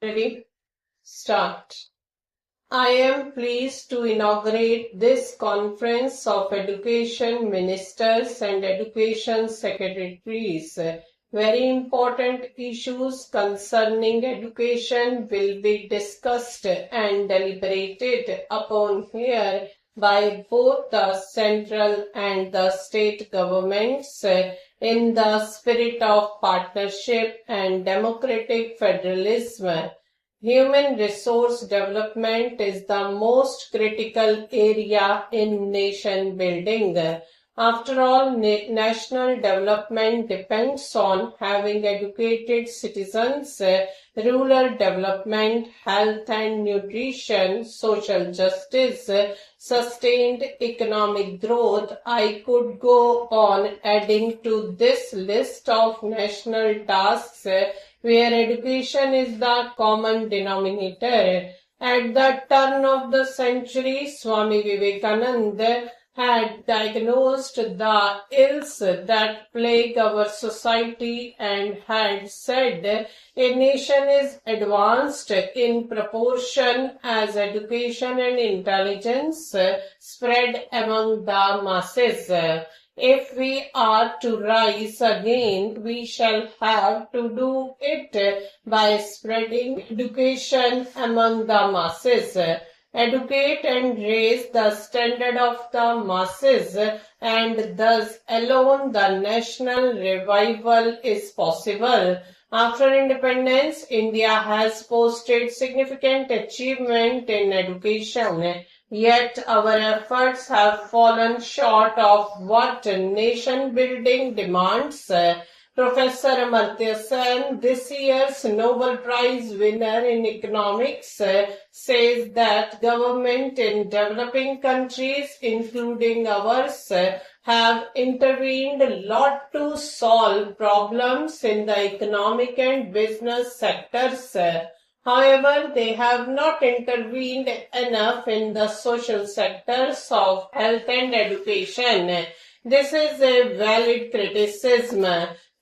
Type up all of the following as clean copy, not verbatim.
Ready? Start. I am pleased to inaugurate this Conference of Education Ministers and Education Secretaries. Very important issues concerning education will be discussed and deliberated upon here by both the central and the state governments in the spirit of partnership and democratic federalism. Human resource development is the most critical area in nation building. After all, national development depends on having educated citizens, rural development, health and nutrition, social justice, sustained economic growth. I could go on adding to this list of national tasks where education is the common denominator. At the turn of the century, Swami Vivekananda had diagnosed the ills that plague our society and had said a nation is advanced in proportion as education and intelligence spread among the masses. If we are to rise again, we shall have to do it by spreading education among the masses. Educate and raise the standard of the masses, and thus alone the national revival is possible. After independence, India has posted significant achievement in education. Yet our efforts have fallen short of what nation building demands. Professor Amartya Sen, this year's Nobel Prize winner in economics, says that government in developing countries, including ours, have intervened a lot to solve problems in the economic and business sectors. However, they have not intervened enough in the social sectors of health and education. This is a valid criticism.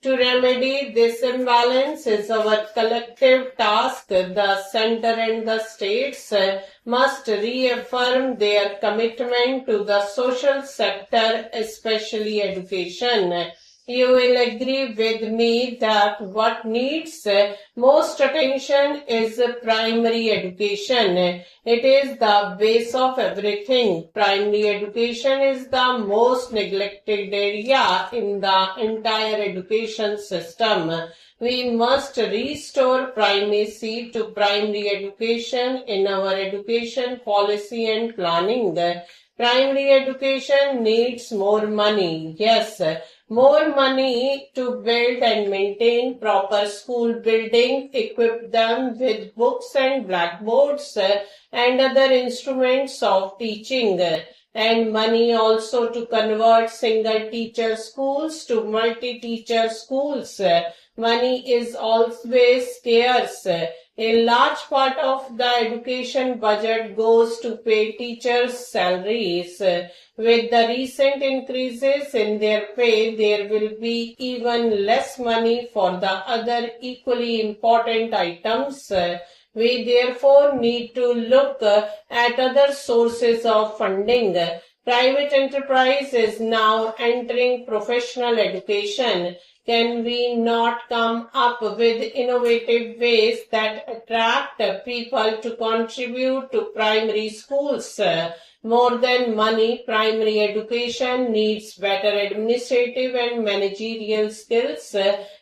To remedy this imbalance is our collective task. The center and the states must reaffirm their commitment to the social sector, especially education. You will agree with me that what needs most attention is primary education. It is the base of everything. Primary education is the most neglected area in the entire education system. We must restore primacy to primary education in our education policy and planning. Primary education needs more money. Yes, more money to build and maintain proper school building, equip them with books and blackboards and other instruments of teaching, and money also to convert single teacher schools to multi-teacher schools. Money is always scarce. A large part of the education budget goes to pay teachers' salaries. With the recent increases in their pay, there will be even less money for the other equally important items. We therefore need to look at other sources of funding. Private enterprise is now entering professional education. Can we not come up with innovative ways that attract people to contribute to primary schools? More than money, primary education needs better administrative and managerial skills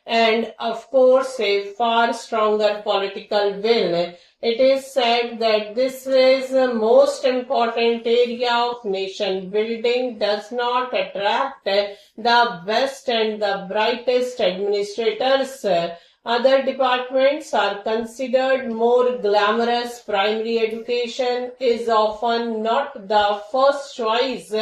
and, of course, a far stronger political will. It is said that this is the most important area of nation building, does not attract the best and the brightest administrators. Other departments are considered more glamorous. Primary education is often not the first choice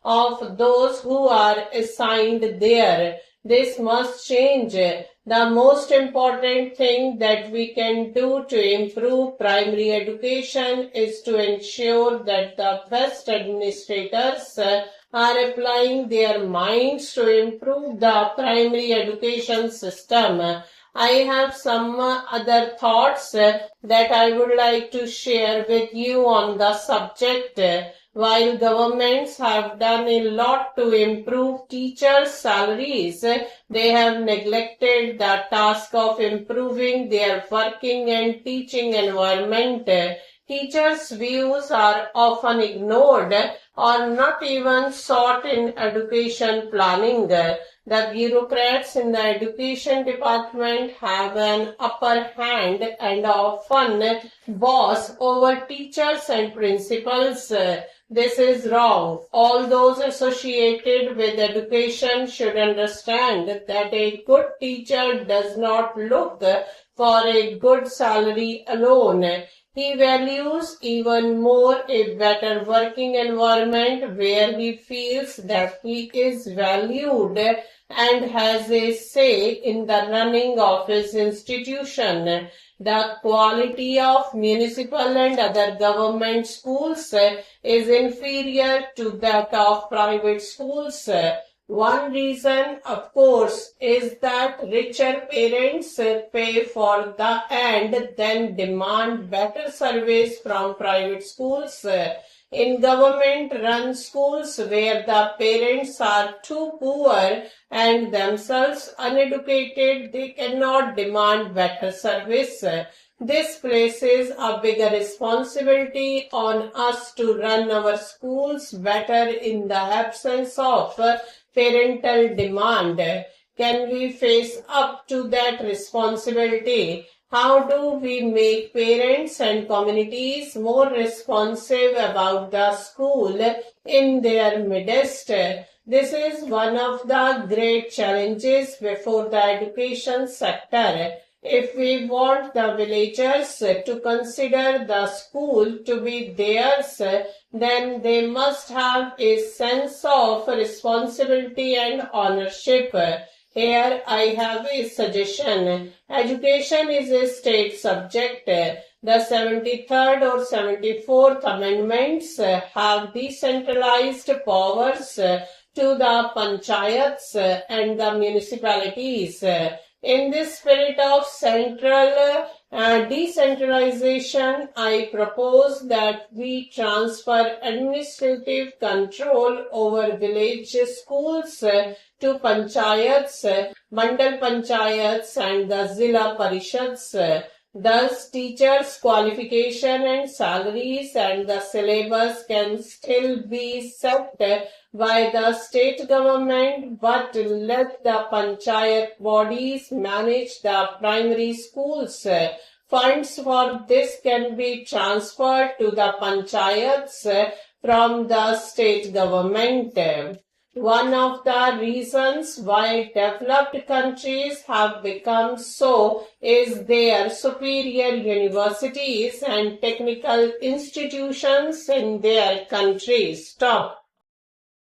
of those who are assigned there. This must change. The most important thing that we can do to improve primary education is to ensure that the best administrators are applying their minds to improve the primary education system. I have some other thoughts that I would like to share with you on the subject. While governments have done a lot to improve teachers' salaries, they have neglected the task of improving their working and teaching environment. Teachers' views are often ignored or not even sought in education planning. The bureaucrats in the education department have an upper hand and often boss over teachers and principals. This is wrong. All those associated with education should understand that a good teacher does not look for a good salary alone. He values even more a better working environment where he feels that he is valued and has a say in the running of his institution. The quality of municipal and other government schools is inferior to that of private schools. One reason, of course, is that richer parents pay for the and then demand better service from private schools. In government-run schools where the parents are too poor and themselves uneducated, they cannot demand better service. This places a bigger responsibility on us to run our schools better in the absence of parental demand. Can we face up to that responsibility? How do we make parents and communities more responsive about the school in their midst? This is one of the great challenges before the education sector. If we want the villagers to consider the school to be theirs, then they must have a sense of responsibility and ownership. Here I have a suggestion. Education is a state subject. The 73rd or 74th amendments have decentralized powers to the panchayats and the municipalities. In this spirit of central decentralization, I propose that we transfer administrative control over village schools to panchayats, mandal panchayats and the zilla parishads. Thus, teachers' qualification and salaries and the syllabus can still be set by the state government, but let the panchayat bodies manage the primary schools. Funds for this can be transferred to the panchayats from the state government. One of the reasons why developed countries have become so is their superior universities and technical institutions in their countries. Stop.